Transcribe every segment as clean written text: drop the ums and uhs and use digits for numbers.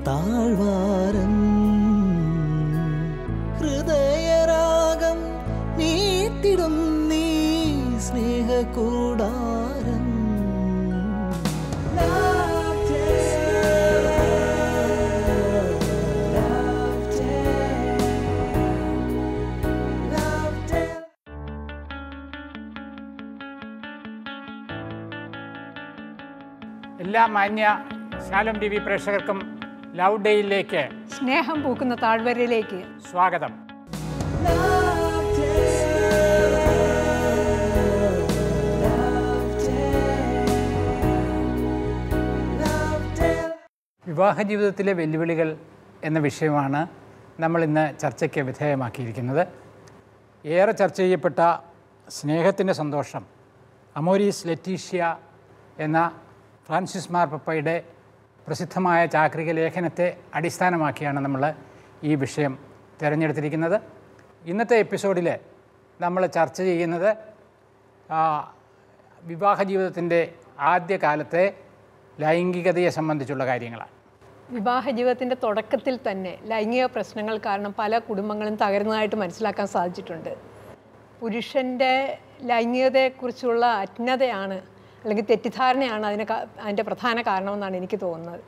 താഴ്വാരം ഹൃദയരാഗം നീട്ടിടും നീ സ്നേഹകൂടാരം. എല്ലാ മാന്യ ശാലോം ടി വി പ്രേക്ഷകർക്കും ലവ് ഡേയിലേക്ക്, സ്നേഹം പൂക്കുന്ന താഴ്വരയിലേക്ക് സ്വാഗതം. വിവാഹ ജീവിതത്തിലെ വെല്ലുവിളികൾ എന്ന വിഷയമാണ് നമ്മൾ ഇന്ന് ചർച്ചയ്ക്ക് വിധേയമാക്കിയിരിക്കുന്നത്. ഏറെ ചർച്ച ചെയ്യപ്പെട്ട സ്നേഹത്തിൻ്റെ സന്തോഷം, അമോരീസ് ലെറ്റീഷ്യ എന്ന ഫ്രാൻസിസ് മാർപ്പാപ്പയുടെ പ്രസിദ്ധമായ ചാക്രിക ലേഖനത്തെ അടിസ്ഥാനമാക്കിയാണ് നമ്മൾ ഈ വിഷയം തിരഞ്ഞെടുത്തിരിക്കുന്നത്. ഇന്നത്തെ എപ്പിസോഡിൽ നമ്മൾ ചർച്ച ചെയ്യുന്നത് വിവാഹ ജീവിതത്തിൻ്റെ ആദ്യകാലത്തെ ലൈംഗികതയെ സംബന്ധിച്ചുള്ള കാര്യങ്ങളാണ്. വിവാഹ ജീവിതത്തിൻ്റെ തുടക്കത്തിൽ തന്നെ ലൈംഗിക പ്രശ്നങ്ങൾ കാരണം പല കുടുംബങ്ങളും തകരുന്നതായിട്ട് മനസ്സിലാക്കാൻ സാധിച്ചിട്ടുണ്ട്. പുരുഷൻ്റെ ലൈംഗികതയെക്കുറിച്ചുള്ള അജ്ഞതയാണ് അല്ലെങ്കിൽ തെറ്റിദ്ധാരണയാണ് അതിൻ്റെ പ്രധാന കാരണമെന്നാണ് എനിക്ക് തോന്നുന്നത്.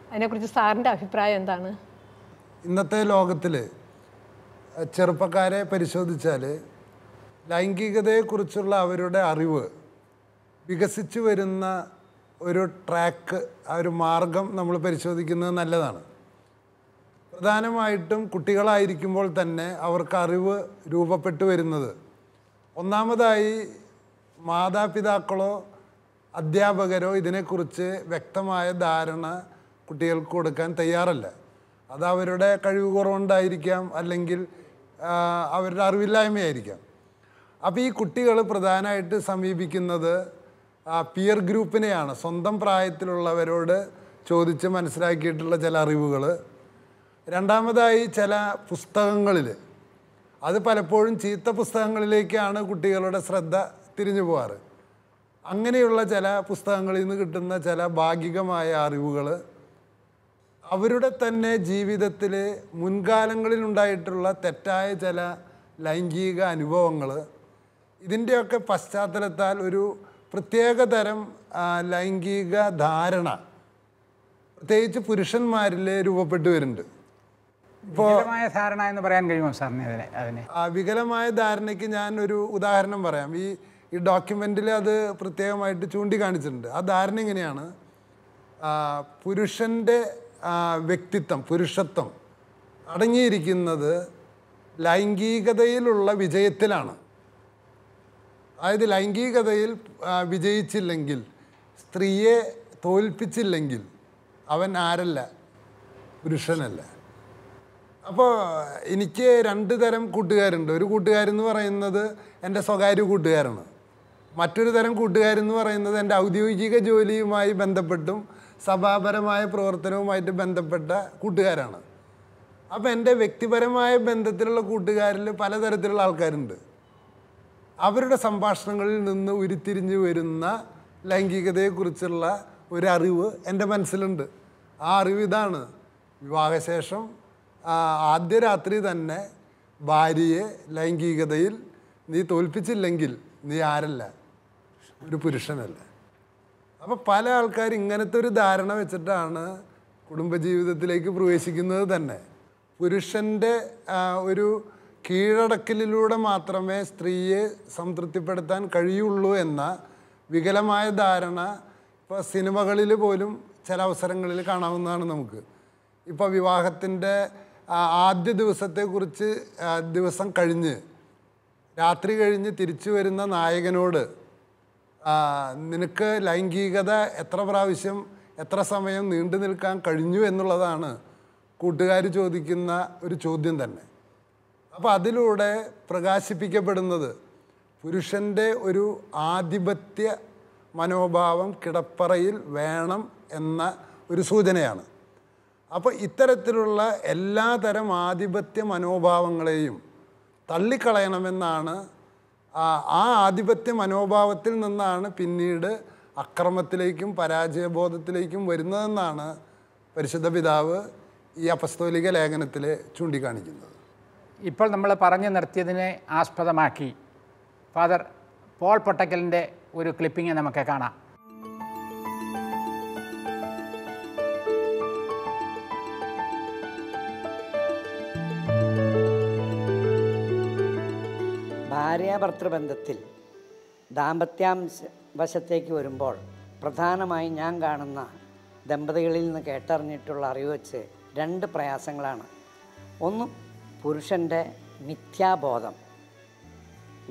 അതിനെക്കുറിച്ച് സാറിൻ്റെ അഭിപ്രായം എന്താണ്? ഇന്നത്തെ ലോകത്തിൽ ചെറുപ്പക്കാരെ പരിശോധിച്ചാൽ ലൈംഗികതയെക്കുറിച്ചുള്ള അവരുടെ അറിവ് വികസിച്ചു വരുന്ന ഒരു ട്രാക്ക്, ആ ഒരു മാർഗം നമ്മൾ പരിശോധിക്കുന്നത് നല്ലതാണ്. പ്രധാനമായിട്ടും കുട്ടികളായിരിക്കുമ്പോൾ തന്നെ അവർക്ക് അറിവ് രൂപപ്പെട്ടു വരുന്നത്, ഒന്നാമതായി മാതാപിതാക്കളോ അധ്യാപകരോ ഇതിനെക്കുറിച്ച് വ്യക്തമായ ധാരണ കുട്ടികൾക്ക് കൊടുക്കാൻ തയ്യാറല്ല. അത് അവരുടെ കഴിവ് കുറവുണ്ടായിരിക്കാം, അല്ലെങ്കിൽ അവരുടെ അറിവില്ലായ്മയായിരിക്കാം. അപ്പോൾ ഈ കുട്ടികൾ പ്രധാനമായിട്ട് സമീപിക്കുന്നത് പിയർ ഗ്രൂപ്പിനെയാണ്. സ്വന്തം പ്രായത്തിലുള്ളവരോട് ചോദിച്ച് മനസ്സിലാക്കിയിട്ടുള്ള ചില അറിവുകൾ. രണ്ടാമതായി ചില പുസ്തകങ്ങളിൽ, അത് പലപ്പോഴും ചീത്ത പുസ്തകങ്ങളിലേക്കാണ് കുട്ടികളുടെ ശ്രദ്ധ തിരിഞ്ഞു പോകാറ്. അങ്ങനെയുള്ള ചില പുസ്തകങ്ങളിൽ നിന്ന് കിട്ടുന്ന ചില ഭാഗികമായ അറിവുകൾ, അവരുടെ തന്നെ ജീവിതത്തിൽ മുൻകാലങ്ങളിലുണ്ടായിട്ടുള്ള തെറ്റായ ചില ലൈംഗിക അനുഭവങ്ങൾ, ഇതിൻ്റെയൊക്കെ പശ്ചാത്തലത്താൽ ഒരു പ്രത്യേകതരം ലൈംഗിക ധാരണ പ്രത്യേകിച്ച് പുരുഷന്മാരിൽ രൂപപ്പെട്ടു വരുന്നുണ്ട്. വികലമായ ധാരണ എന്ന് പറയാൻ കഴിയുമോ സാറിന് അതിനെ? വികലമായ ധാരണയ്ക്ക് ഞാൻ ഒരു ഉദാഹരണം പറയാം. ഈ ഡോക്യുമെൻറ്റിൽ അത് പ്രത്യേകമായിട്ട് ചൂണ്ടിക്കാണിച്ചിട്ടുണ്ട്. ആ ധാരണ ഇങ്ങനെയാണ്: പുരുഷൻ്റെ വ്യക്തിത്വം, പുരുഷത്വം അടങ്ങിയിരിക്കുന്നത് ലൈംഗികതയിലുള്ള വിജയത്തിലാണ്. അതായത് ലൈംഗികതയിൽ വിജയിച്ചില്ലെങ്കിൽ, സ്ത്രീയെ തോൽപ്പിച്ചില്ലെങ്കിൽ അവൻ ആരല്ല? പുരുഷനല്ല. അപ്പോൾ എനിക്ക് രണ്ട് തരം കൂട്ടുകാരുണ്ട്. ഒരു കൂട്ടുകാരെന്ന് പറയുന്നത് എൻ്റെ സ്വകാര്യ കൂട്ടുകാരാണ്. മറ്റൊരു തരം കൂട്ടുകാരെന്ന് പറയുന്നത് എൻ്റെ ഔദ്യോഗിക ജോലിയുമായി ബന്ധപ്പെട്ടും സഭാപരമായ പ്രവർത്തനവുമായിട്ട് ബന്ധപ്പെട്ട കൂട്ടുകാരാണ്. അപ്പോൾ എൻ്റെ വ്യക്തിപരമായ ബന്ധത്തിലുള്ള കൂട്ടുകാരിൽ പലതരത്തിലുള്ള ആൾക്കാരുണ്ട്. അവരുടെ സംഭാഷണങ്ങളിൽ നിന്ന് ഉരുത്തിരിഞ്ഞു വരുന്ന ലൈംഗികതയെക്കുറിച്ചുള്ള ഒരറിവ് എൻ്റെ മനസ്സിലുണ്ട്. ആ അറിവ് ഇതാണ്: വിവാഹശേഷം ആദ്യ രാത്രി തന്നെ ഭാര്യയെ ലൈംഗികതയിൽ നീ തോൽപ്പിച്ചില്ലെങ്കിൽ നീ ആരല്ല? ഒരു പുരുഷനല്ല. അപ്പോൾ പല ആൾക്കാർ ഇങ്ങനത്തെ ഒരു ധാരണ വെച്ചിട്ടാണ് കുടുംബജീവിതത്തിലേക്ക് പ്രവേശിക്കുന്നത് തന്നെ. പുരുഷൻ്റെ ഒരു കീഴടക്കലിലൂടെ മാത്രമേ സ്ത്രീയെ സംതൃപ്തിപ്പെടുത്താൻ കഴിയുള്ളൂ എന്ന വികലമായ ധാരണ ഇപ്പോൾ സിനിമകളിൽ പോലും ചില അവസരങ്ങളിൽ കാണാവുന്നതാണ് നമുക്ക്. ഇപ്പോൾ വിവാഹത്തിൻ്റെ ആദ്യ ദിവസത്തെക്കുറിച്ച്, ദിവസം കഴിഞ്ഞ് രാത്രി കഴിഞ്ഞ് തിരിച്ചു വരുന്ന നായകനോട് നിനക്ക് ലൈംഗികത എത്ര പ്രാവശ്യം എത്ര സമയം നീണ്ടു നിൽക്കാൻ കഴിഞ്ഞു എന്നുള്ളതാണ് കൂട്ടുകാർ ചോദിക്കുന്ന ഒരു ചോദ്യം തന്നെ. അപ്പോൾ അതിലൂടെ പ്രകാശിപ്പിക്കപ്പെടുന്നത് പുരുഷൻ്റെ ഒരു ആധിപത്യ മനോഭാവം കിടപ്പറയിൽ വേണം എന്ന ഒരു സൂചനയാണ്. അപ്പോൾ ഇത്തരത്തിലുള്ള എല്ലാതരം ആധിപത്യ മനോഭാവങ്ങളെയും തള്ളിക്കളയണമെന്നാണ്. ആ ആധിപത്യ മനോഭാവത്തിൽ നിന്നാണ് പിന്നീട് അക്രമത്തിലേക്കും പരാജയബോധത്തിലേക്കും വരുന്നതെന്നാണ് പരിശുദ്ധ പിതാവ് ഈ അപ്പസ്തോലിക ലേഖനത്തിൽ ചൂണ്ടിക്കാണിക്കുന്നത്. ഇപ്പോൾ നമ്മൾ പറഞ്ഞു നിർത്തിയതിനെ ആസ്പദമാക്കി ഫാദർ പോൾ പൊട്ടക്കലിൻ്റെ ഒരു ക്ലിപ്പിംഗ് നമുക്ക് കാണാം. ഭാര്യാഭർത്തൃബന്ധത്തിൽ ദാമ്പത്യാവശത്തേക്ക് വരുമ്പോൾ പ്രധാനമായും ഞാൻ കാണുന്ന ദമ്പതികളിൽ നിന്ന് കേട്ടറിഞ്ഞിട്ടുള്ള അറിവ് വെച്ച് 2 പ്രയാസങ്ങളാണ്. ഒന്ന്, പുരുഷൻ്റെ മിഥ്യാബോധം.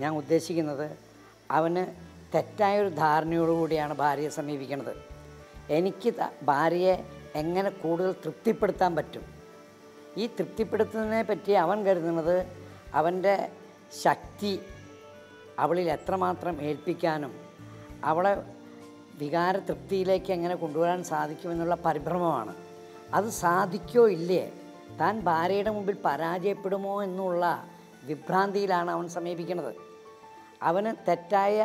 ഞാൻ ഉദ്ദേശിക്കുന്നത് അവന് തെറ്റായൊരു ധാരണയോടുകൂടിയാണ് ഭാര്യയെ സമീപിക്കുന്നത്. എനിക്ക് ഭാര്യയെ എങ്ങനെ കൂടുതൽ തൃപ്തിപ്പെടുത്താൻ പറ്റും. ഈ തൃപ്തിപ്പെടുത്തുന്നതിനെ പറ്റി അവൻ കരുതുന്നത് അവൻ്റെ ശക്തി അവളിൽ എത്രമാത്രം ഏൽപ്പിക്കാനും അവളെ വികാര തൃപ്തിയിലേക്ക് എങ്ങനെ കൊണ്ടുവരാൻ സാധിക്കുമെന്നുള്ള പരിഭ്രമമാണ്. അത് സാധിക്കോ ഇല്ലേ, താൻ ഭാര്യയുടെ മുമ്പിൽ പരാജയപ്പെടുമോ എന്നുള്ള വിഭ്രാന്തിയിലാണ് അവൻ സമീപിക്കുന്നത്. അവന് തെറ്റായ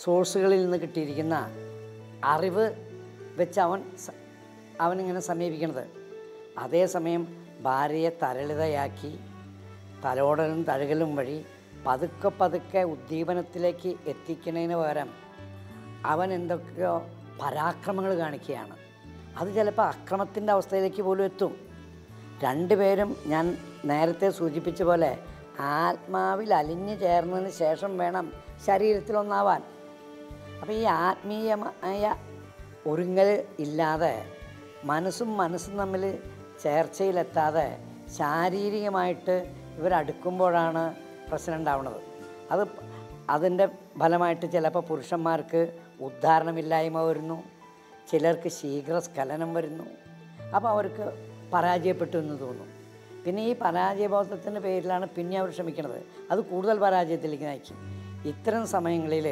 സോഴ്സുകളിൽ നിന്ന് കിട്ടിയിരിക്കുന്ന അറിവ് വെച്ച് അവനിങ്ങനെ സമീപിക്കുന്നത്. അതേസമയം ഭാര്യയെ തരളിതയാക്കി തലോടലും തഴുകലും വഴി പതുക്കെ പതുക്കെ ഉദ്ദീപനത്തിലേക്ക് എത്തിക്കുന്നതിന് പകരം അവൻ എന്തൊക്കെയോ പരാക്രമങ്ങൾ കാണിക്കുകയാണ്. അത് ചിലപ്പോൾ അക്രമത്തിൻ്റെ അവസ്ഥയിലേക്ക് പോലും എത്തും. 2 പേരും ഞാൻ നേരത്തെ സൂചിപ്പിച്ച പോലെ ആത്മാവിൽ അലിഞ്ഞു ചേർന്നതിന് ശേഷം വേണം ശരീരത്തിലൊന്നാവാൻ. അപ്പോൾ ഈ ആത്മീയമായ ഒരുങ്ങൽ ഇല്ലാതെ മനസ്സും തമ്മിൽ ചേർച്ചയിലെത്താതെ ശാരീരികമായിട്ട് ഇവരടുക്കുമ്പോഴാണ് പ്രശ്നം ഉണ്ടാവുന്നത്. അതിൻ്റെ ഫലമായിട്ട് ചിലപ്പോൾ പുരുഷന്മാർക്ക് ഉദ്ധാരണമില്ലായ്മ വരുന്നു, ചിലർക്ക് ശീഘ്രസ്ഖലനം വരുന്നു. അപ്പോൾ അവർക്ക് പരാജയപ്പെട്ടു എന്ന് തോന്നും. പിന്നെ ഈ പരാജയബോധത്തിൻ്റെ പേരിലാണ് പിന്നെ അവർ ശ്രമിക്കുന്നത്. അത് കൂടുതൽ പരാജയത്തിലേക്ക് നയിക്കും. ഇത്തരം സമയങ്ങളിൽ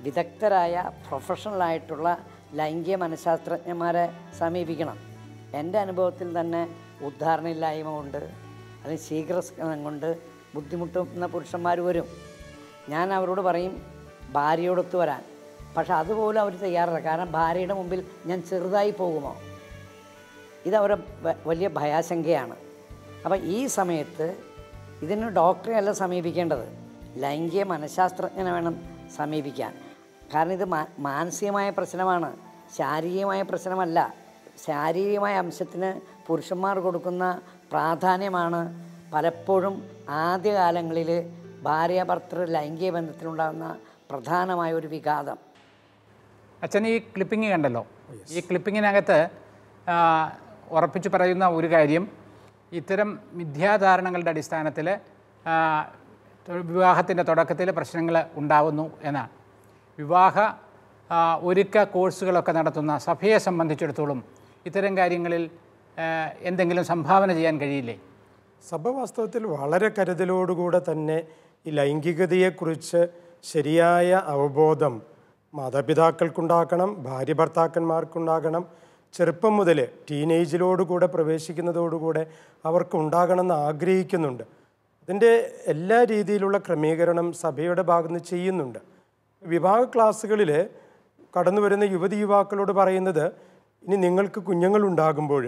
വിദഗ്ധരായ പ്രൊഫഷണലായിട്ടുള്ള ലൈംഗിക മനഃശാസ്ത്രജ്ഞന്മാരെ സമീപിക്കണം. എൻ്റെ അനുഭവത്തിൽ തന്നെ ഉദ്ധാരണമില്ലായ്മ കൊണ്ട് അല്ലെങ്കിൽ ശീഘ്രസ്ഖലനം കൊണ്ട് ബുദ്ധിമുട്ടുന്ന പുരുഷന്മാർ വരും. ഞാൻ അവരോട് പറയും ഭാര്യയോടൊത്ത് വരാൻ. പക്ഷെ അതുപോലും അവർ തയ്യാറല്ല. കാരണം ഭാര്യയുടെ മുമ്പിൽ ഞാൻ ചെറുതായി പോകുമോ, ഇതവരെ വലിയ ഭയാശങ്കയാണ്. അപ്പം ഈ സമയത്ത് ഇതിന് ഡോക്ടറെ അല്ല സമീപിക്കേണ്ടത്, ലൈംഗിക മനഃശാസ്ത്രജ്ഞനെ വേണം സമീപിക്കാൻ. കാരണം ഇത് മാനസികമായ പ്രശ്നമാണ്, ശാരീരികമായ പ്രശ്നമല്ല. ശാരീരികമായ അംശത്തിന് പുരുഷന്മാർ കൊടുക്കുന്ന പ്രാധാന്യമാണ് പലപ്പോഴും ആദ്യകാലങ്ങളിൽ ഭാര്യാഭർത്തൃ ലൈംഗിക ബന്ധത്തിലുണ്ടാകുന്ന പ്രധാനമായ ഒരു വിഘാതം. അച്ഛൻ ഈ ക്ലിപ്പിംഗ് കണ്ടല്ലോ. ഈ ക്ലിപ്പിങ്ങിനകത്ത് ഉറപ്പിച്ചു പറയുന്ന ഒരു കാര്യം, ഇത്തരം മിഥ്യാധാരണകളുടെ അടിസ്ഥാനത്തിൽ വിവാഹത്തിൻ്റെ തുടക്കത്തിൽ പ്രശ്നങ്ങൾ ഉണ്ടാവുന്നു എന്നാണ്. വിവാഹ ഒരുക്ക കോഴ്സുകളൊക്കെ നടത്തുന്ന സഭയെ സംബന്ധിച്ചിടത്തോളം ഇത്തരം കാര്യങ്ങളിൽ എന്തെങ്കിലും സംഭാവന ചെയ്യാൻ കഴിയില്ലേ? സഭ വാസ്തവത്തിൽ വളരെ കരുതലോടുകൂടെ തന്നെ ഈ ലൈംഗികതയെക്കുറിച്ച് ശരിയായ അവബോധം മാതാപിതാക്കൾക്കുണ്ടാക്കണം, ഭാര്യ ഭർത്താക്കന്മാർക്കുണ്ടാകണം. ചെറുപ്പം മുതൽ ടീനേജിലോടുകൂടെ പ്രവേശിക്കുന്നതോടുകൂടെ അവർക്ക് ഉണ്ടാകണമെന്ന് ആഗ്രഹിക്കുന്നുണ്ട്. അതിൻ്റെ എല്ലാ രീതിയിലുള്ള ക്രമീകരണം സഭയുടെ ഭാഗത്ത് നിന്ന് ചെയ്യുന്നുണ്ട്. വിവാഹ ക്ലാസ്സുകളിൽ കടന്നു വരുന്ന യുവതി യുവാക്കളോട് പറയുന്നത്, ഇനി നിങ്ങൾക്ക് കുഞ്ഞുങ്ങളുണ്ടാകുമ്പോൾ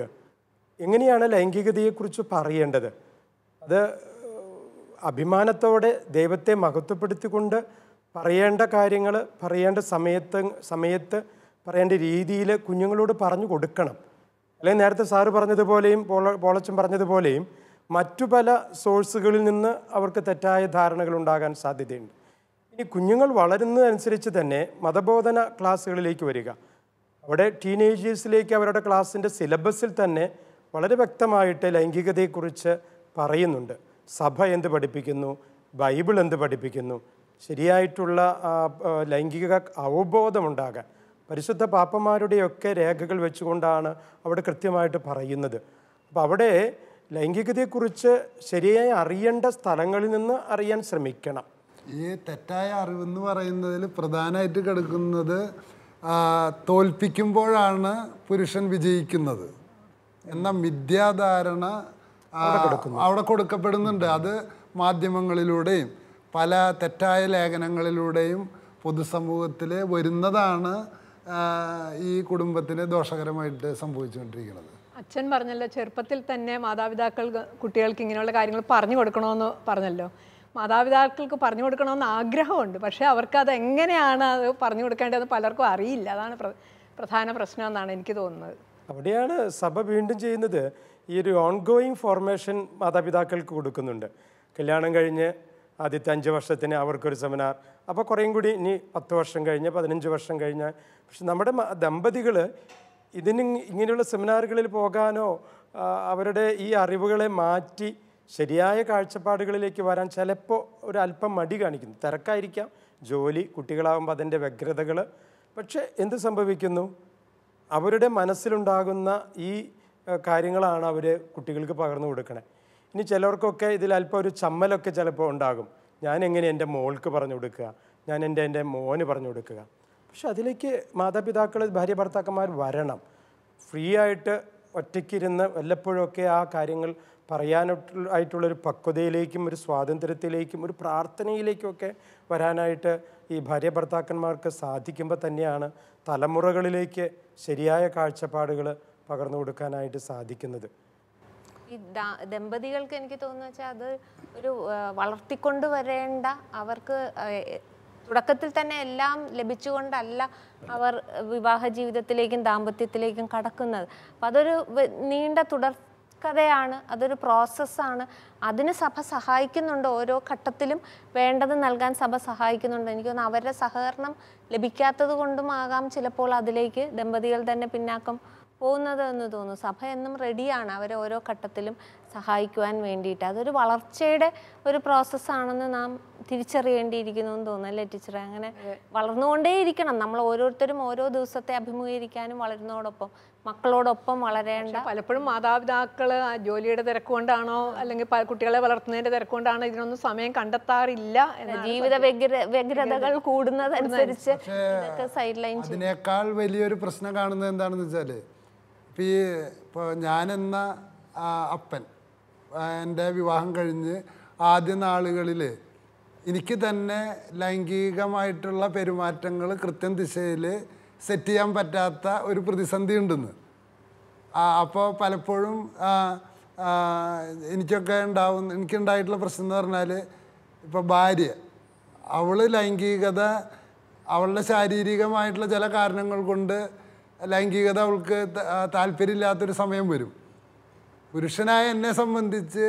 എങ്ങനെയാണ് ലൈംഗികതയെക്കുറിച്ച് പറയേണ്ടത്, അത് അഭിമാനത്തോടെ ദൈവത്തെ മഹത്വപ്പെടുത്തിക്കൊണ്ട് പറയേണ്ട കാര്യങ്ങൾ പറയേണ്ട സമയത്ത് പറയേണ്ട രീതിയിൽ കുഞ്ഞുങ്ങളോട് പറഞ്ഞു കൊടുക്കണം. അല്ലെങ്കിൽ നേരത്തെ സാറ് പറഞ്ഞതുപോലെയും പോളച്ചൻ പറഞ്ഞതുപോലെയും മറ്റു പല സോഴ്സുകളിൽ നിന്ന് അവർക്ക് തെറ്റായ ധാരണകൾ ഉണ്ടാകാൻ സാധ്യതയുണ്ട്. ഇനി കുഞ്ഞുങ്ങൾ വളരുന്നതനുസരിച്ച് തന്നെ മതബോധന ക്ലാസ്സുകളിലേക്ക് വരിക. അവിടെ ടീനേജേഴ്സിലേക്ക് അവരുടെ ക്ലാസ്സിൻ്റെ സിലബസിൽ തന്നെ വളരെ വ്യക്തമായിട്ട് ലൈംഗികതയെക്കുറിച്ച് പറയുന്നുണ്ട്. സഭ എന്ത് പഠിപ്പിക്കുന്നു, ബൈബിൾ എന്ത് പഠിപ്പിക്കുന്നു, ശരിയായിട്ടുള്ള ലൈംഗിക അവബോധമുണ്ടാകാൻ പരിശുദ്ധ പാപ്പന്മാരുടെയൊക്കെ രേഖകൾ വെച്ചുകൊണ്ടാണ് അവിടെ കൃത്യമായിട്ട് പറയുന്നത്. അപ്പോൾ അവിടെ ലൈംഗികതയെക്കുറിച്ച് ശരിയായി അറിയേണ്ട സ്ഥലങ്ങളിൽ നിന്ന് അറിയാൻ ശ്രമിക്കണം. ഈ തെറ്റായ അറിവെന്ന് പറയുന്നതിൽ പ്രധാനമായിട്ട് കിടക്കുന്നത് തോൽപ്പിക്കുമ്പോഴാണ് പുരുഷൻ വിജയിക്കുന്നത് എന്ന മിഥ്യാധാരണ അവിടെ കൊടുക്കപ്പെടുന്നുണ്ട്. അത് മാധ്യമങ്ങളിലൂടെയും പല തെറ്റായ ലേഖനങ്ങളിലൂടെയും പൊതുസമൂഹത്തിൽ വരുന്നതാണ് ഈ കുടുംബത്തിന് ദോഷകരമായിട്ട് സംഭവിച്ചുകൊണ്ടിരിക്കുന്നത്. അച്ഛൻ പറഞ്ഞല്ലോ ചെറുപ്പത്തിൽ തന്നെ മാതാപിതാക്കൾ കുട്ടികൾക്ക് ഇങ്ങനെയുള്ള കാര്യങ്ങൾ പറഞ്ഞു കൊടുക്കണമെന്ന് പറഞ്ഞല്ലോ. മാതാപിതാക്കൾക്ക് പറഞ്ഞു കൊടുക്കണമെന്ന് ആഗ്രഹമുണ്ട്, പക്ഷേ അവർക്ക് അത് എങ്ങനെയാണ് അത് പറഞ്ഞു കൊടുക്കേണ്ടതെന്ന് പലർക്കും അറിയില്ല. അതാണ് പ്രധാന പ്രശ്നം എന്നാണ് എനിക്ക് തോന്നുന്നത്. അവിടെയാണ് സഭ വീണ്ടും ചെയ്യുന്നത്, ഈ ഒരു ഓൺഗോയിങ് ഫോർമേഷൻ മാതാപിതാക്കൾക്ക് കൊടുക്കുന്നുണ്ട്. കല്യാണം കഴിഞ്ഞ് ആദ്യത്തെ 5 വർഷത്തിന് അവർക്കൊരു സെമിനാർ, അപ്പോൾ കുറേയും കൂടി ഇനി 10 വർഷം കഴിഞ്ഞ് 15 വർഷം കഴിഞ്ഞ്. പക്ഷെ നമ്മുടെ ദമ്പതികൾ ഇങ്ങനെയുള്ള സെമിനാറുകളിൽ പോകാനോ അവരുടെ ഈ അറിവുകളെ മാറ്റി ശരിയായ കാഴ്ചപ്പാടുകളിലേക്ക് വരാൻ ചിലപ്പോൾ ഒരല്പം മടി കാണിക്കുന്നു. തിരക്കായിരിക്കാം, ജോലി, കുട്ടികളാകുമ്പോൾ അതിൻ്റെ വ്യഗ്രതകൾ. പക്ഷെ എന്ത് സംഭവിക്കുന്നു, അവരുടെ മനസ്സിലുണ്ടാകുന്ന ഈ കാര്യങ്ങളാണ് അവർ കുട്ടികൾക്ക് പകർന്നു കൊടുക്കണേ. ഇനി ചിലർക്കൊക്കെ ഇതിൽ അല്പം ഒരു ചമ്മലൊക്കെ ചിലപ്പോൾ ഉണ്ടാകും. ഞാൻ എങ്ങനെ എൻ്റെ മോൾക്ക് പറഞ്ഞു കൊടുക്കുക, ഞാൻ എൻ്റെ മോന് പറഞ്ഞു കൊടുക്കുക. പക്ഷെ അതിലേക്ക് മാതാപിതാക്കൾ, ഭാര്യ ഭർത്താക്കന്മാർ വരണം. ഫ്രീ ആയിട്ട് ഒറ്റയ്ക്കിരുന്ന് വല്ലപ്പോഴൊക്കെ ആ കാര്യങ്ങൾ പറയാനായിട്ടുള്ളൊരു പക്വതയിലേക്കും ഒരു സ്വാതന്ത്ര്യത്തിലേക്കും ഒരു പ്രാർത്ഥനയിലേക്കുമൊക്കെ വരാനായിട്ട് ഈ ഭാര്യ ഭർത്താക്കന്മാർക്ക് സാധിക്കുമ്പോൾ തന്നെയാണ് തലമുറകളിലേക്ക് ശരിയായ കാഴ്ചപ്പാടുകൾ പകർന്നു കൊടുക്കാനായിട്ട് സാധിക്കുന്നത്. ഈ ദമ്പതികൾക്ക് എനിക്ക് തോന്നുന്നു വെച്ചാൽ അത് ഒരു വളർത്തിക്കൊണ്ട് വരേണ്ട, അവർക്ക് തുടക്കത്തിൽ തന്നെ എല്ലാം ലഭിച്ചുകൊണ്ടല്ല അവർ വിവാഹ ജീവിതത്തിലേക്കും ദാമ്പത്യത്തിലേക്കും കടക്കുന്നത്. അപ്പം അതൊരു നീണ്ട തുടർക്കഥയാണ്, അതൊരു പ്രോസസ്സാണ്. അതിന് സഭ സഹായിക്കുന്നുണ്ട്, ഓരോ ഘട്ടത്തിലും വേണ്ടത് നൽകാൻ സഭ സഹായിക്കുന്നുണ്ട്. എനിക്ക് തോന്നുന്നു അവരുടെ സഹകരണം ലഭിക്കാത്തത് കൊണ്ടുമാകാം ചിലപ്പോൾ അതിലേക്ക് ദമ്പതികൾ തന്നെ പിന്നാക്കം പോകുന്നത് എന്ന് തോന്നുന്നു. സഭ എന്നും റെഡിയാണ് അവരെ ഓരോ ഘട്ടത്തിലും സഹായിക്കുവാൻ വേണ്ടിയിട്ട്. അതൊരു വളർച്ചയുടെ ഒരു പ്രോസസ്സാണെന്ന് നാം തിരിച്ചറിയേണ്ടിയിരിക്കുന്നു എന്ന് തോന്നുന്നു, അല്ലേ ടീച്ചറെ? അങ്ങനെ വളർന്നുകൊണ്ടേയിരിക്കണം നമ്മൾ ഓരോരുത്തരും. ഓരോ ദിവസത്തെ അഭിമുഖീകരിക്കാനും വളരുന്നതോടൊപ്പം മക്കളോടൊപ്പം വളരേണ്ട. പലപ്പോഴും മാതാപിതാക്കൾ ജോലിയുടെ തിരക്കുകൊണ്ടാണോ അല്ലെങ്കിൽ കുട്ടികളെ വളർത്തുന്നതിൻ്റെ തിരക്കുകൊണ്ടാണോ ഇതിനൊന്നും സമയം കണ്ടെത്താറില്ല. ജീവിത വ്യഗ്രതകൾ കൂടുന്നതനുസരിച്ച് സൈഡ് ലൈൻ. അതിനേക്കാൾ വലിയൊരു പ്രശ്നം കാണുന്നത് എന്താണെന്ന് വെച്ചാൽ, ഇപ്പോൾ ഞാനെന്ന അപ്പൻ എൻ്റെ വിവാഹം കഴിഞ്ഞ് ആദ്യ നാളുകളിൽ എനിക്ക് തന്നെ ലൈംഗികമായിട്ടുള്ള പെരുമാറ്റങ്ങൾ കൃത്യം ദിശയിൽ സെറ്റ് ചെയ്യാൻ പറ്റാത്ത ഒരു പ്രതിസന്ധി ഉണ്ടെന്ന്. അപ്പോൾ പലപ്പോഴും എനിക്കുണ്ടായിട്ടുള്ള പ്രശ്നം എന്ന് പറഞ്ഞാൽ, ഇപ്പോൾ ഭാര്യ അവൾ ലൈംഗികത അവളുടെ ശാരീരികമായിട്ടുള്ള ചില കാരണങ്ങൾ കൊണ്ട് ലൈംഗികത അവൾക്ക് താല്പര്യമില്ലാത്തൊരു സമയം വരും. പുരുഷനായ എന്നെ സംബന്ധിച്ച്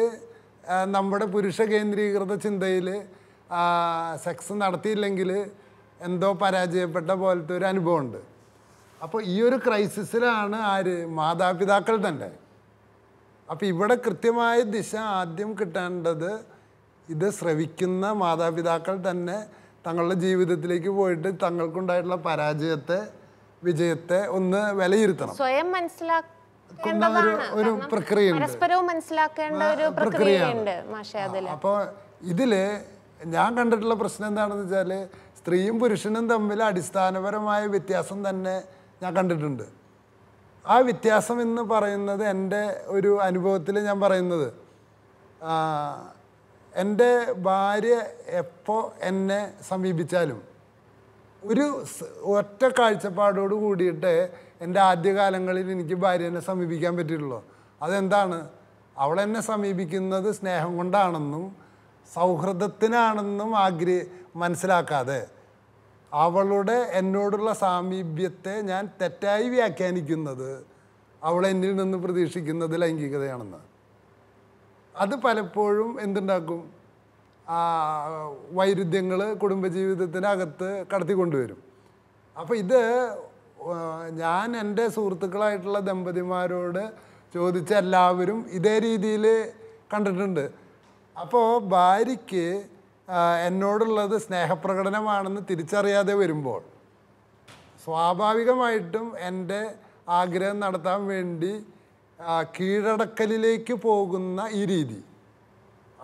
നമ്മുടെ പുരുഷ കേന്ദ്രീകൃത ചിന്തയിൽ സെക്സ് നടത്തിയില്ലെങ്കിൽ എന്തോ പരാജയപ്പെട്ട പോലത്തെ ഒരു അനുഭവമുണ്ട്. അപ്പോൾ ഈ ഒരു ക്രൈസിസിലാണ് മാതാപിതാക്കൾ തന്നെ. അപ്പോൾ ഇവിടെ കൃത്യമായ ദിശ ആദ്യം കിട്ടേണ്ടത് ഇത് ശ്രവിക്കുന്ന മാതാപിതാക്കൾ തന്നെ തങ്ങളുടെ ജീവിതത്തിലേക്ക് പോയിട്ട് തങ്ങൾക്കുണ്ടായിട്ടുള്ള പരാജയത്തെ വിജയത്തെ ഒന്ന് വിലയിരുത്തണം. സ്വയം ഒരു പ്രക്രിയയുണ്ട്, പരസ്പരവും മനസ്സിലാക്കേണ്ട ഒരു പ്രക്രിയയുണ്ട് മാഷേ അതിൽ. അപ്പോൾ ഇതിൽ ഞാൻ കണ്ടിട്ടുള്ള പ്രശ്നം എന്താണെന്ന് വെച്ചാൽ, സ്ത്രീയും പുരുഷനും തമ്മിൽ അടിസ്ഥാനപരമായ വ്യത്യാസം തന്നെ ഞാൻ കണ്ടിട്ടുണ്ട്. ആ വ്യത്യാസം എന്ന് പറയുന്നത് എൻ്റെ ഒരു അനുഭവത്തിൽ ഞാൻ പറയുന്നത്, എൻ്റെ ഭാര്യ എപ്പോൾ എന്നെ സമീപിച്ചാലും ഒരു ഒറ്റ കാഴ്ചപ്പാടോട് കൂടിയിട്ട് എൻ്റെ ആദ്യകാലങ്ങളിൽ എനിക്ക് ഭാര്യനെ സമീപിക്കാൻ പറ്റിയിട്ടുള്ളൂ. അതെന്താണ്? അവളെന്നെ സമീപിക്കുന്നത് സ്നേഹം കൊണ്ടാണെന്നും സൗഹൃദത്തിനാണെന്നും മനസ്സിലാക്കാതെ അവളുടെ എന്നോടുള്ള സാമീപ്യത്തെ ഞാൻ തെറ്റായി വ്യാഖ്യാനിക്കുന്നത് അവൾ എന്നിൽ നിന്ന് പ്രതീക്ഷിക്കുന്നത് ലൈംഗികതയാണെന്ന്. അത് പലപ്പോഴും എന്തുണ്ടാക്കും? വൈരുദ്ധ്യങ്ങൾ കുടുംബജീവിതത്തിനകത്ത് കടത്തിക്കൊണ്ടുവരും. അപ്പോൾ ഇത് ഞാൻ എൻ്റെ സുഹൃത്തുക്കളായിട്ടുള്ള ദമ്പതിമാരോട് ചോദിച്ച എല്ലാവരും ഇതേ രീതിയിൽ കണ്ടിട്ടുണ്ട്. അപ്പോൾ ഭാര്യയ്ക്ക് എന്നോടുള്ളത് സ്നേഹപ്രകടനമാണെന്ന് തിരിച്ചറിയാതെ വരുമ്പോൾ സ്വാഭാവികമായിട്ടും എൻ്റെ ആഗ്രഹം നടത്താൻ വേണ്ടി കീഴടക്കലിലേക്ക് പോകുന്ന ഈ രീതി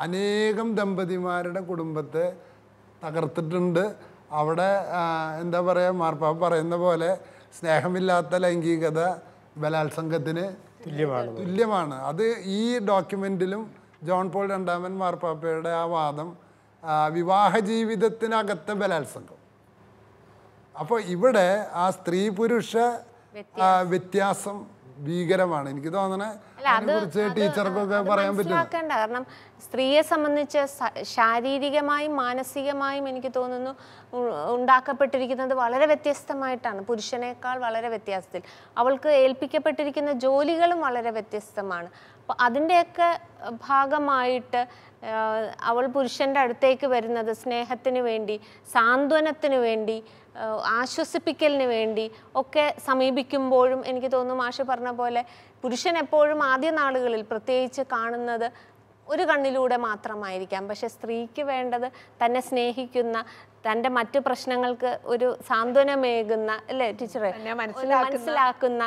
അനേകം ദമ്പതിമാരുടെ കുടുംബത്തെ തകർത്തിട്ടുണ്ട്. അവിടെ എന്താ പറയുക, മാർപ്പാപ്പ പറയുന്ന പോലെ സ്നേഹമില്ലാത്ത ലൈംഗികത ബലാത്സംഗത്തിന് തുല്യമാണ്. അത് ഈ ഡോക്യുമെൻറ്റിലും ജോൺ പോൾ രണ്ടാമൻ മാർപ്പാപ്പയുടെ ആ വാദം വിവാഹ ജീവിതത്തിനകത്തെ ബലാത്സംഗം. അപ്പോൾ ഇവിടെ ആ സ്ത്രീ പുരുഷ വ്യത്യാസം ഭീകരമാണ്. എനിക്ക് തോന്നണേ അല്ല, അതിനെക്കുറിച്ച് ടീച്ചർക്കൊക്കെ പറയാൻ പറ്റും. മനസ്സിലാക്കേണ്ട. കാരണം സ്ത്രീയെ സംബന്ധിച്ച് ശാരീരികമായും മാനസികമായും എനിക്ക് തോന്നുന്നു ഉണ്ടാക്കപ്പെട്ടിരിക്കുന്നത് വളരെ വ്യത്യസ്തമായിട്ടാണ്, പുരുഷനേക്കാൾ വളരെ വ്യത്യാസത്തിൽ. അവൾക്ക് ഏൽപ്പിക്കപ്പെട്ടിരിക്കുന്ന ജോലികളും വളരെ വ്യത്യസ്തമാണ്. അപ്പോൾ അതിൻ്റെയൊക്കെ ഭാഗമായിട്ട് അവൾ പുരുഷൻ്റെ അടുത്തേക്ക് വരുന്നത് സ്നേഹത്തിന് വേണ്ടി, സാന്ത്വനത്തിന് വേണ്ടി, ആശ്വസിപ്പിക്കലിന് വേണ്ടി ഒക്കെ സമീപിക്കുമ്പോഴും എനിക്ക് തോന്നുന്നു മാഷ് പറഞ്ഞ പോലെ പുരുഷൻ എപ്പോഴും ആദ്യ നാളുകളിൽ പ്രത്യേകിച്ച് കാണുന്നത് ഒരു കണ്ണിലൂടെ മാത്രമായിരിക്കാം. പക്ഷെ സ്ത്രീക്ക് വേണ്ടത് തന്നെ സ്നേഹിക്കുന്ന, തൻ്റെ മറ്റു പ്രശ്നങ്ങൾക്ക് ഒരു സാന്ത്വനമേകുന്ന, അല്ലേ ടീച്ചറെ, മനസ്സിലാക്കുന്ന,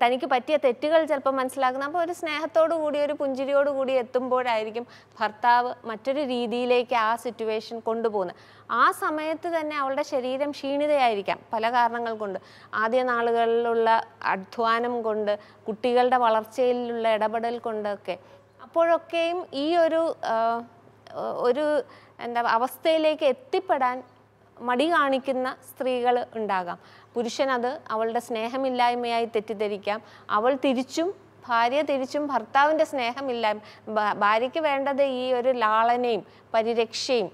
തനിക്ക് പറ്റിയ തെറ്റുകൾ ചിലപ്പോൾ മനസ്സിലാക്കുന്ന, അപ്പോൾ ഒരു സ്നേഹത്തോടു കൂടി ഒരു പുഞ്ചിരിയോട് കൂടി എത്തുമ്പോഴായിരിക്കും ഭർത്താവ് മറ്റൊരു രീതിയിലേക്ക് ആ സിറ്റുവേഷൻ കൊണ്ടുപോകുന്നത്. ആ സമയത്ത് തന്നെ അവളുടെ ശരീരം ക്ഷീണിതയായിരിക്കാം പല കാരണങ്ങൾ കൊണ്ട്, ആദ്യ നാളുകളിലുള്ള അധ്വാനം കൊണ്ട്, കുട്ടികളുടെ വളർച്ചയിലുള്ള ഇടപെടൽ കൊണ്ടൊക്കെ. അപ്പോഴൊക്കെയും ഈ ഒരു എന്താ അവസ്ഥയിലേക്ക് എത്തിപ്പെടാൻ മടി കാണിക്കുന്ന സ്ത്രീകൾ ഉണ്ടാകാം. പുരുഷനത് അവളുടെ സ്നേഹമില്ലായ്മയായി തെറ്റിദ്ധരിക്കാം. ഭാര്യ തിരിച്ചും ഭർത്താവിൻ്റെ സ്നേഹമില്ലായ്മ. ഭാര്യയ്ക്ക് വേണ്ടത് ഈ ഒരു ലാളനയും പരിരക്ഷയും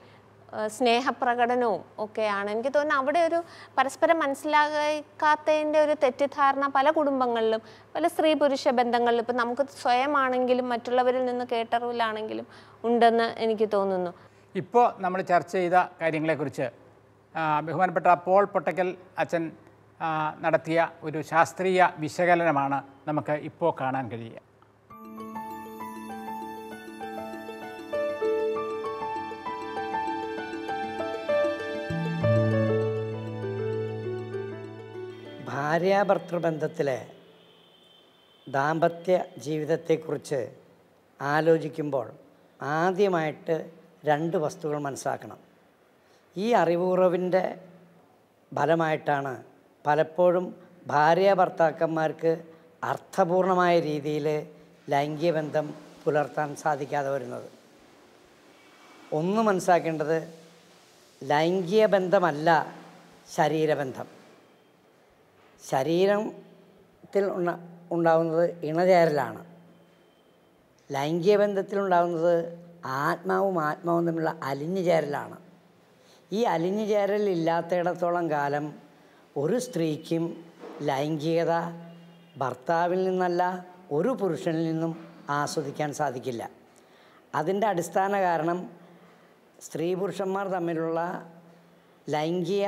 സ്നേഹപ്രകടനവും ഒക്കെയാണ്. എനിക്ക് തോന്നുന്നു അവിടെ ഒരു പരസ്പരം മനസ്സിലാക്കാത്തതിൻ്റെ ഒരു തെറ്റിദ്ധാരണ പല കുടുംബങ്ങളിലും, പല സ്ത്രീ പുരുഷ ബന്ധങ്ങളിലും, ഇപ്പം നമുക്ക് സ്വയമാണെങ്കിലും മറ്റുള്ളവരിൽ നിന്ന് കേട്ടറിവിലാണെങ്കിലും ഉണ്ടെന്ന് എനിക്ക് തോന്നുന്നു. ഇപ്പോൾ നമ്മൾ ചർച്ച ചെയ്ത കാര്യങ്ങളെക്കുറിച്ച് ബഹുമാനപ്പെട്ട പോൾ പൊട്ടക്കൽ അച്ഛൻ നടത്തിയ ഒരു ശാസ്ത്രീയ വിശകലനമാണ് നമുക്ക് ഇപ്പോൾ കാണാൻ കഴിയുക. ഭാര്യാഭർത്തൃബന്ധത്തിലെ ദാമ്പത്യ ജീവിതത്തെക്കുറിച്ച് ആലോചിക്കുമ്പോൾ ആദ്യമായിട്ട് 2 വസ്തുക്കൾ മനസ്സിലാക്കണം. ഈ അറിവുറവിൻ്റെ ഫലമായിട്ടാണ് പലപ്പോഴും ഭാര്യാഭർത്താക്കന്മാർക്ക് അർത്ഥപൂർണമായ രീതിയിൽ ലൈംഗിക ബന്ധം പുലർത്താൻ സാധിക്കാതെ വരുന്നത്. ഒന്ന് മനസ്സിലാക്കേണ്ടത്, ലൈംഗിക ബന്ധമല്ല ശരീരബന്ധം. ശരീരത്തിൽ ഉണ്ടാകുന്നത് ഇണചേരലാണ്. ലൈംഗിക ബന്ധത്തിലുണ്ടാകുന്നത് ആത്മാവും തമ്മിലുള്ള അലിഞ്ഞു ചേരലാണ്. ഈ അലിഞ്ഞു ചേരൽ ഇല്ലാത്തയിടത്തോളം കാലം ഒരു സ്ത്രീക്കും ലൈംഗികത ഭർത്താവിൽ നിന്നല്ല ഒരു പുരുഷനിൽ നിന്നും ആസ്വദിക്കാൻ സാധിക്കില്ല. അതിൻ്റെ അടിസ്ഥാന കാരണം സ്ത്രീ പുരുഷന്മാർ തമ്മിലുള്ള ലൈംഗിക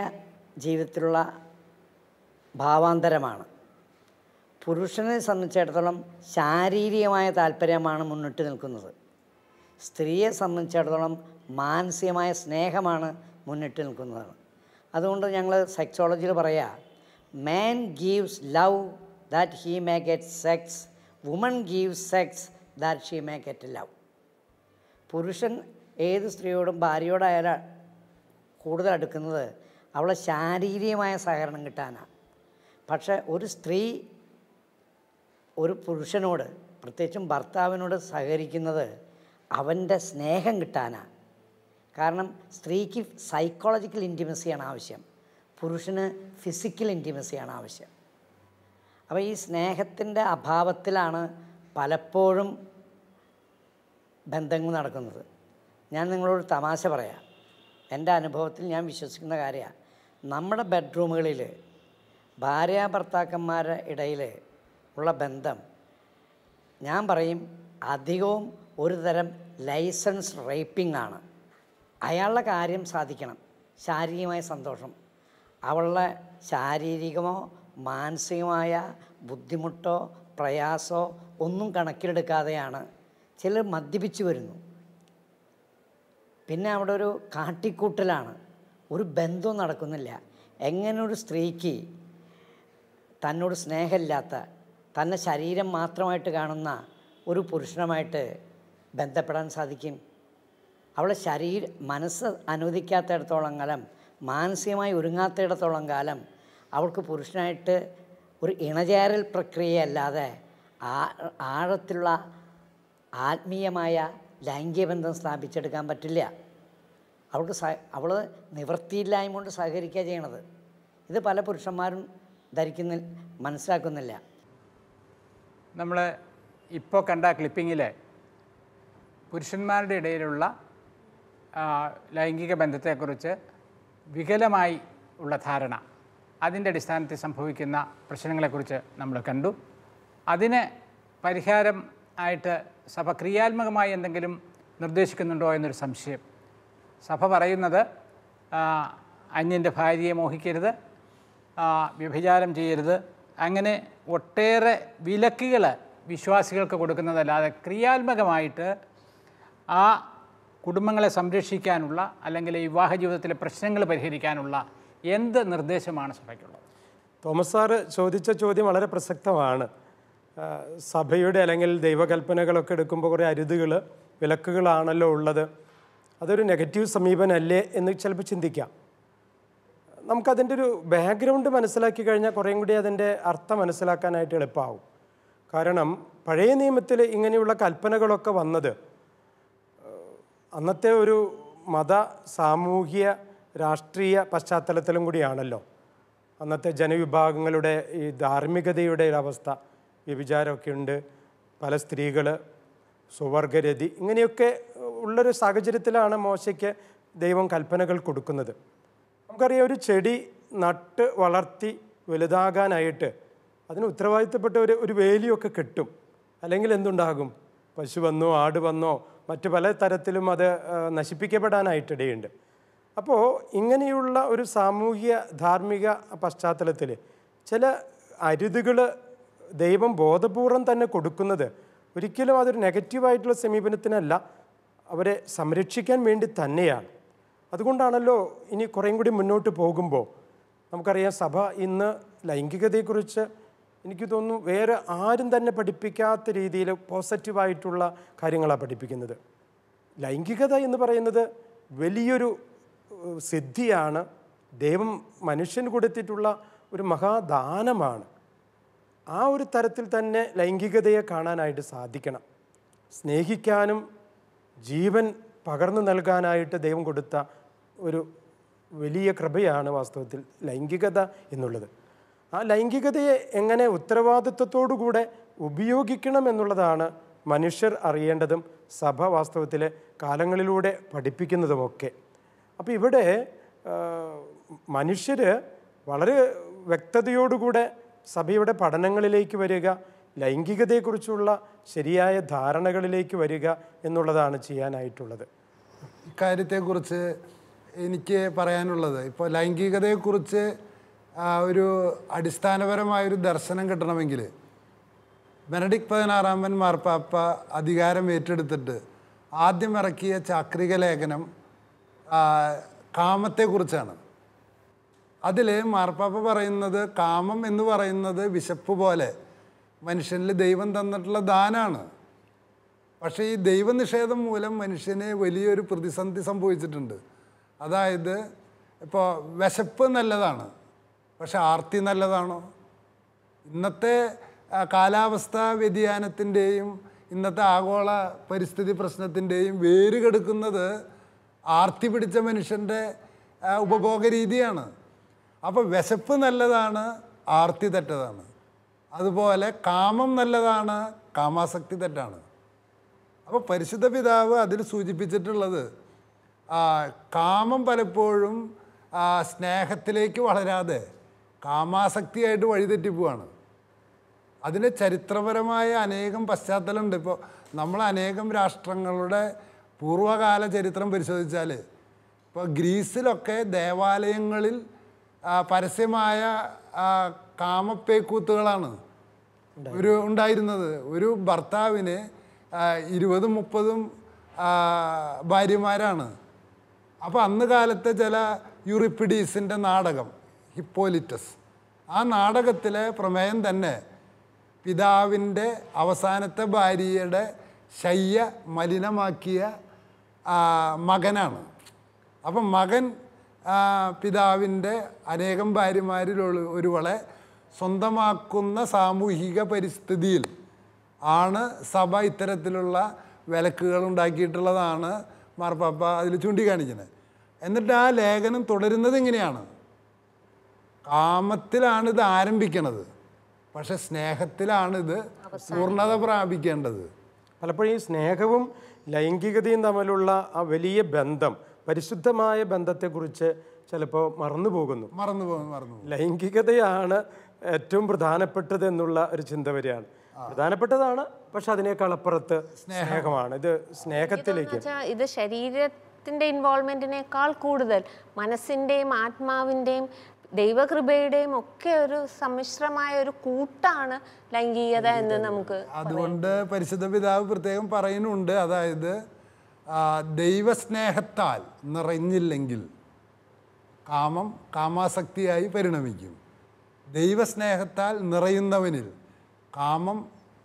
ജീവിതത്തിലുള്ള ഭാവാന്തരമാണ്. പുരുഷനെ സംബന്ധിച്ചിടത്തോളം ശാരീരികമായ താല്പര്യമാണ് മുന്നിട്ട് നിൽക്കുന്നത്. സ്ത്രീയെ സംബന്ധിച്ചിടത്തോളം മാനസികമായ സ്നേഹമാണ് മുന്നിട്ട് നിൽക്കുന്നത്. അതുകൊണ്ട് ഞങ്ങൾ സെക്സോളജിയിൽ പറയുക, man gives love that he may get sex, woman gives sex that she may get love. പുരുഷൻ ഏത് സ്ത്രീയോടും ഭാര്യയോടായാലും കൂടുതൽ അടുക്കുന്നത് അവളെ ശാരീരികമായ സഹകരണം കിട്ടാനാണ്. പക്ഷേ ഒരു സ്ത്രീ ഒരു പുരുഷനോട്, പ്രത്യേകിച്ചും ഭർത്താവിനോട് സഹകരിക്കുന്നത് അവൻ്റെ സ്നേഹം കിട്ടാനാണ്. കാരണം സ്ത്രീക്ക് സൈക്കോളജിക്കൽ ഇൻറ്റിമസിയാണ് ആവശ്യം, പുരുഷന് ഫിസിക്കൽ ഇൻറ്റിമസിയാണ് ആവശ്യം. അപ്പോൾ ഈ സ്നേഹത്തിൻ്റെ അഭാവത്തിലാണ് പലപ്പോഴും ബന്ധങ്ങൾ നടക്കുന്നത്. ഞാൻ നിങ്ങളോട് തമാശ പറയാം. എൻ്റെ അനുഭവത്തിൽ ഞാൻ വിശ്വസിക്കുന്ന കാര്യമാണ്. നമ്മുടെ ബെഡ്റൂമുകളിൽ ഭാര്യാഭർത്താക്കന്മാരുടെ ഇടയിൽ ഉള്ള ബന്ധം, ഞാൻ പറയും അധികവും ഒരു തരം ലൈസൻസ് റേപ്പിംഗ് ആണ്. അയാളുടെ കാര്യം സാധിക്കണം, ശാരീരികമായ സന്തോഷം. അവളുടെ ശാരീരികമോ മാനസികമായ ബുദ്ധിമുട്ടോ പ്രയാസമോ ഒന്നും കണക്കിലെടുക്കാതെയാണ് ചിലർ മദ്യപിച്ച് വരുന്നു. പിന്നെ അവിടെ ഒരു കാട്ടിക്കൂട്ടലാണ്, ഒരു ബന്ധവും നടക്കുന്നില്ല. എങ്ങനെ ഒരു സ്ത്രീക്ക് തന്നോട് സ്നേഹമില്ലാത്ത, തന്നെ ശരീരം മാത്രമായിട്ട് കാണുന്ന ഒരു പുരുഷനുമായിട്ട് ബന്ധപ്പെടാൻ സാധിക്കും? അവളെ മനസ്സ് അനുവദിക്കാത്തിടത്തോളം കാലം, മാനസികമായി ഒരുങ്ങാത്തിടത്തോളം കാലം അവൾക്ക് പുരുഷനായിട്ട് ഒരു ഇണചേരൽ പ്രക്രിയയല്ലാതെ ആഴത്തിലുള്ള ആത്മീയമായ ലൈംഗിക ബന്ധം സ്ഥാപിച്ചെടുക്കാൻ പറ്റില്ല. അവൾ നിവൃത്തിയില്ലായ്മ കൊണ്ട് സഹകരിക്കുക ചെയ്യണത്. ഇത് പല പുരുഷന്മാരും മനസ്സിലാക്കുന്നില്ല. നമ്മൾ ഇപ്പോൾ കണ്ട ക്ലിപ്പിങ്ങിൽ പുരുഷന്മാരുടെ ഇടയിലുള്ള ലൈംഗിക ബന്ധത്തെക്കുറിച്ച് വികലമായി ഉള്ള ധാരണ, അതിൻ്റെ അടിസ്ഥാനത്തിൽ സംഭവിക്കുന്ന പ്രശ്നങ്ങളെക്കുറിച്ച് നമ്മൾ കണ്ടു. അതിന് പരിഹാരം ആയിട്ട് സഭ ക്രിയാത്മകമായി എന്തെങ്കിലും നിർദ്ദേശിക്കുന്നുണ്ടോ എന്നൊരു സംശയം. സഭ പറയുന്നത് അന്യൻ്റെ ഭാര്യയെ മോഹിക്കരുത്, വ്യഭിചാരം ചെയ്യരുത്, അങ്ങനെ ഒട്ടേറെ വിലക്കുകൾ വിശ്വാസികൾക്ക് കൊടുക്കുന്നതല്ലാതെ ക്രിയാത്മകമായിട്ട് ആ കുടുംബങ്ങളെ സംരക്ഷിക്കാനുള്ള അല്ലെങ്കിൽ വിവാഹ ജീവിതത്തിലെ പ്രശ്നങ്ങൾ പരിഹരിക്കാനുള്ള എന്ത് നിർദ്ദേശമാണ് സഭയ്ക്കുള്ളത്? തോമസ് സാറ് ചോദിച്ച ചോദ്യം വളരെ പ്രസക്തമാണ്. സഭയുടെ അല്ലെങ്കിൽ ദൈവകൽപ്പനകളൊക്കെ എടുക്കുമ്പോൾ കുറേ അരുതുകൾ, വിലക്കുകളാണല്ലോ ഉള്ളത്. അതൊരു നെഗറ്റീവ് സമീപനമല്ലേ എന്ന് ചിലപ്പോൾ ചിന്തിക്കാം. നമുക്കതിൻ്റെ ഒരു ബാക്ക്ഗ്രൗണ്ട് മനസ്സിലാക്കി കഴിഞ്ഞാൽ കുറേയും കൂടി അതിൻ്റെ അർത്ഥം മനസ്സിലാക്കാനായിട്ട് എളുപ്പമാവും. കാരണം പഴയ നിയമത്തിൽ ഇങ്ങനെയുള്ള കൽപ്പനകളൊക്കെ വന്നത് അന്നത്തെ ഒരു മത, സാമൂഹ്യ, രാഷ്ട്രീയ പശ്ചാത്തലത്തിലും കൂടിയാണല്ലോ. അന്നത്തെ ജനവിഭാഗങ്ങളുടെ ഈ ധാർമ്മികതയുടെ ഒരവസ്ഥ, വ്യഭിചാരമൊക്കെ ഉണ്ട്, പല സ്ത്രീകൾ, സുവർഗരതി, ഇങ്ങനെയൊക്കെ ഉള്ളൊരു സാഹചര്യത്തിലാണ് മോശയ്ക്ക് ദൈവം കൽപ്പനകൾ കൊടുക്കുന്നത്. നമുക്കറിയാം, ഒരു ചെടി നട്ട് വളർത്തി വലുതാകാനായിട്ട് അതിന് ഉത്തരവാദിത്തപ്പെട്ട ഒരു വേലിയൊക്കെ കെട്ടും. അല്ലെങ്കിൽ എന്തുണ്ടാകും? പശു വന്നോ ആട് വന്നോ മറ്റു പല തരത്തിലും അത് നശിപ്പിക്കപ്പെടാനായിട്ടിടയുണ്ട്. അപ്പോൾ ഇങ്ങനെയുള്ള ഒരു സാമൂഹ്യ ധാർമ്മിക പശ്ചാത്തലത്തിൽ ചില അരുതുകൾ ദൈവം ബോധപൂർവം തന്നെ കൊടുക്കുന്നത് ഒരിക്കലും അതൊരു നെഗറ്റീവായിട്ടുള്ള സമീപനത്തിനല്ല, അവരെ സംരക്ഷിക്കാൻ വേണ്ടി തന്നെയാണ്. അതുകൊണ്ടാണല്ലോ ഇനി കുറേയും കൂടി മുന്നോട്ട് പോകുമ്പോൾ നമുക്കറിയാം, സഭ ഇന്ന് ലൈംഗികതയെക്കുറിച്ച് എനിക്ക് തോന്നുന്നു വേറെ ആരും തന്നെ പഠിപ്പിക്കാത്ത രീതിയിൽ പോസിറ്റീവായിട്ടുള്ള കാര്യങ്ങളാണ് പഠിപ്പിക്കുന്നത്. ലൈംഗികത എന്ന് പറയുന്നത് വലിയൊരു സിദ്ധിയാണ്, ദൈവം മനുഷ്യന് കൊടുത്തിട്ടുള്ള ഒരു മഹാദാനമാണ്. ആ ഒരു തരത്തിൽ തന്നെ ലൈംഗികതയെ കാണാനായിട്ട് സാധിക്കണം. സ്നേഹിക്കാനും ജീവൻ പകർന്നു നൽകാനായിട്ട് ദൈവം കൊടുത്ത ഒരു വലിയ കൃപയാണ് വാസ്തവത്തിൽ ലൈംഗികത എന്നുള്ളത്. ആ ലൈംഗികതയെ എങ്ങനെ ഉത്തരവാദിത്വത്തോടുകൂടെ ഉപയോഗിക്കണം എന്നുള്ളതാണ് മനുഷ്യർ അറിയേണ്ടതും സഭ വാസ്തവത്തിൽ കാലങ്ങളിലൂടെ പഠിപ്പിക്കുന്നതുമൊക്കെ. അപ്പോൾ ഇവിടെ മനുഷ്യർ വളരെ വ്യക്തതയോടുകൂടെ സഭയുടെ പഠനങ്ങളിലേക്ക് വരിക, ലൈംഗികതയെക്കുറിച്ചുള്ള ശരിയായ ധാരണകളിലേക്ക് വരിക എന്നുള്ളതാണ് ചെയ്യാനായിട്ടുള്ളത്. ഇക്കാര്യത്തെക്കുറിച്ച് എനിക്ക് പറയാനുള്ളത്, ഇപ്പോൾ ലൈംഗികതയെക്കുറിച്ച് ഒരു അടിസ്ഥാനപരമായൊരു ദർശനം കിട്ടണമെങ്കിൽ ബെനഡിക്ട് 16 മാർപ്പാപ്പ അധികാരം ഏറ്റെടുത്തിട്ട് ആദ്യം ഇറക്കിയ ചാക്രിക ലേഖനം കാമത്തെക്കുറിച്ചാണ്. അതിൽ മാർപ്പാപ്പ പറയുന്നത് കാമം എന്ന് പറയുന്നത് വിശപ്പ് പോലെ മനുഷ്യനിൽ ദൈവം തന്നിട്ടുള്ള ദാനാണ്. പക്ഷേ ഈ ദൈവനിഷേധം മൂലം മനുഷ്യന് വലിയൊരു പ്രതിസന്ധി സംഭവിച്ചിട്ടുണ്ട്. അതായത് ഇപ്പോൾ വിശപ്പ് നല്ലതാണ്, പക്ഷെ ആർത്തി നല്ലതാണോ? ഇന്നത്തെ കാലാവസ്ഥാ വ്യതിയാനത്തിൻ്റെയും ഇന്നത്തെ ആഗോള പരിസ്ഥിതി പ്രശ്നത്തിൻ്റെയും വേര് കെടുക്കുന്നത് ആർത്തി പിടിച്ച മനുഷ്യൻ്റെ ഉപഭോഗ രീതിയാണ്. അപ്പോൾ വിശപ്പ് നല്ലതാണ്, ആർത്തി തെറ്റതാണ്. അതുപോലെ കാമം നല്ലതാണ്, കാമാസക്തി തെറ്റാണ്. അപ്പോൾ പരിശുദ്ധ പിതാവ് അതിൽ സൂചിപ്പിച്ചിട്ടുള്ളത് കാമം പലപ്പോഴും സ്നേഹത്തിലേക്ക് വളരാതെ കാമാസക്തിയായിട്ട് വഴിതെറ്റിപ്പോവാണ്. അതിന് ചരിത്രപരമായ അനേകം പശ്ചാത്തലമുണ്ട്. ഇപ്പോൾ നമ്മൾ അനേകം രാഷ്ട്രങ്ങളുടെ പൂർവ്വകാല ചരിത്രം പരിശോധിച്ചാൽ ഇപ്പോൾ ഗ്രീസിലൊക്കെ ദേവാലയങ്ങളിൽ പരസ്യമായ കാമപ്പേക്കൂത്തുകളാണ് ഉണ്ടായിരുന്നത്. ഒരു ഭർത്താവിന് 20-30 ഭാര്യമാരാണ്. അപ്പോൾ അന്ന് കാലത്തെ ചില യൂറിപ്പിഡീസിൻ്റെ നാടകം ഹിപ്പോലിറ്റസ്, ആ നാടകത്തിലെ പ്രമേയം തന്നെ പിതാവിൻ്റെ അവസാനത്തെ ഭാര്യയുടെ ശയ്യ മലിനമാക്കിയ മകനാണ്. അപ്പം മകൻ പിതാവിൻ്റെ അനേകം ഭാര്യമാരിൽ ഒരുവളെ സ്വന്തമാക്കുന്ന സാമൂഹിക പരിസ്ഥിതിയിൽ ആണ് സഭ ഇത്തരത്തിലുള്ള വിലക്കുകൾ ഉണ്ടാക്കിയിട്ടുള്ളതാണ് മാർപ്പാപ്പ അതിൽ ചൂണ്ടിക്കാണിക്കുന്നത്. എന്നിട്ട് ആ ലേഖനം തുടരുന്നത് ഇങ്ങനെയാണ്: കാമത്തിലാണ് ഇത് ആരംഭിക്കുന്നത്, പക്ഷെ സ്നേഹത്തിലാണ് ഇത് പൂർണ്ണത പ്രാപിക്കേണ്ടത്. പലപ്പോഴും ഈ സ്നേഹവും ലൈംഗികതയും തമ്മിലുള്ള ആ വലിയ ബന്ധം, പരിശുദ്ധമായ ബന്ധത്തെക്കുറിച്ച് ചിലപ്പോൾ മറന്നു പോകുന്നു. ലൈംഗികതയാണ് ഏറ്റവും പ്രധാനപ്പെട്ടത് എന്നുള്ള ഒരു ചിന്ത വരികയാണ്. പ്രധാനപ്പെട്ടതാണ്, പക്ഷെ അതിനേക്കാൾ അപ്പുറത്ത് സ്നേഹമാണ്. ഇത് സ്നേഹത്തിലേക്ക്, ഇത് ശരീരത്തിന്റെ ഇൻവോൾവ്മെന്റിനേക്കാൾ കൂടുതൽ മനസ്സിന്റെയും ആത്മാവിന്റെയും ദൈവകൃപയുടെയും ഒക്കെ ഒരു സമ്മിശ്രമായ ഒരു കൂട്ടാണ് ലൈംഗികത എന്ന് നമുക്ക്. അതുകൊണ്ട് പരിശുദ്ധ പിതാവ് പ്രത്യേകം പറയുന്നുണ്ട്, അതായത് ദൈവസ്നേഹത്താൽ നിറഞ്ഞില്ലെങ്കിൽ കാമം കാമാസക്തിയായി പരിണമിക്കും. ദൈവസ്നേഹത്താൽ നിറയുന്നവനിൽ കാമം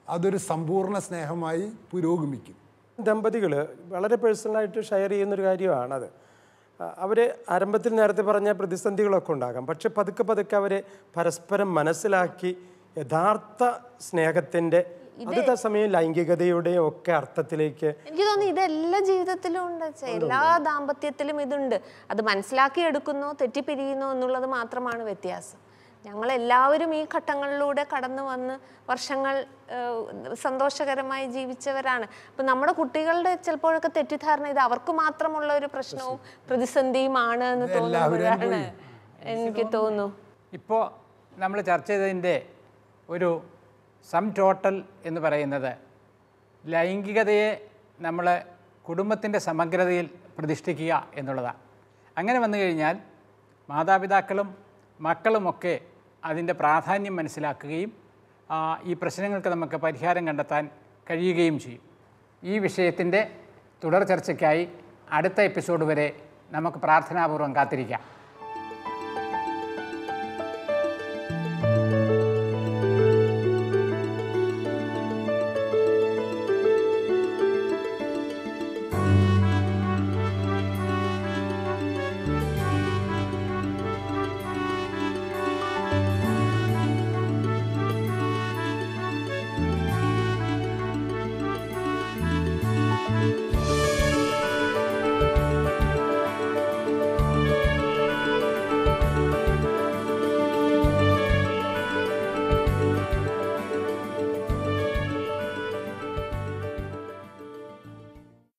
അതൊരു സമ്പൂർണ്ണ സ്നേഹമായി പുരോഗമിക്കും. ദമ്പതികൾ വളരെ പേഴ്സണലായിട്ട് ഷെയർ ചെയ്യുന്നൊരു കാര്യമാണത്. അവർ ആരംഭത്തിൽ നേരത്തെ പറഞ്ഞ പ്രതിസന്ധികളൊക്കെ ഉണ്ടാകാം, പക്ഷെ പതുക്കെ പതുക്കെ അവർ പരസ്പരം മനസ്സിലാക്കി യഥാർത്ഥ സ്നേഹത്തിൻ്റെ അതേസമയം ലൈംഗികതയുടെയും ഒക്കെ അർത്ഥത്തിലേക്ക്. എനിക്ക് തോന്നുന്നു ഇതെല്ലാ ജീവിതത്തിലും ഉണ്ട്, എല്ലാ ദാമ്പത്യത്തിലും ഇതുണ്ട്. അത് മനസ്സിലാക്കി എടുക്കുന്നു, തെറ്റിപ്പിരിയുന്നു എന്നുള്ളത് മാത്രമാണ് വ്യത്യാസം. ഞങ്ങളെല്ലാവരും ഈ ഘട്ടങ്ങളിലൂടെ കടന്നു വന്ന് വർഷങ്ങൾ സന്തോഷകരമായി ജീവിച്ചവരാണ്. അപ്പം നമ്മുടെ കുട്ടികളുടെ ചിലപ്പോഴൊക്കെ തെറ്റിദ്ധാരണ ഇത് അവർക്ക് മാത്രമുള്ള ഒരു പ്രശ്നവും പ്രതിസന്ധിയുമാണ് എന്ന് തോന്നുമ്പോഴാണ് എനിക്ക് തോന്നുന്നു. ഇപ്പോൾ നമ്മൾ ചർച്ച ചെയ്തതിൻ്റെ ഒരു സം ടോട്ടൽ എന്ന് പറയുന്നത് ലൈംഗികതയെ നമ്മൾ കുടുംബത്തിൻ്റെ സമഗ്രതയിൽ പ്രതിഷ്ഠിക്കുക എന്നുള്ളതാണ്. അങ്ങനെ വന്നു കഴിഞ്ഞാൽ മാതാപിതാക്കളും മക്കളുമൊക്കെ അതിൻ്റെ പ്രാധാന്യം മനസ്സിലാക്കുകയും ഈ പ്രശ്നങ്ങൾക്ക് നമുക്ക് പരിഹാരം കണ്ടെത്താൻ കഴിയുകയും ചെയ്യും. ഈ വിഷയത്തിൻ്റെ തുടർ ചർച്ചയ്ക്കായി അടുത്ത എപ്പിസോഡ് വരെ നമുക്ക് പ്രാർത്ഥനാപൂർവ്വം കാത്തിരിക്കാം.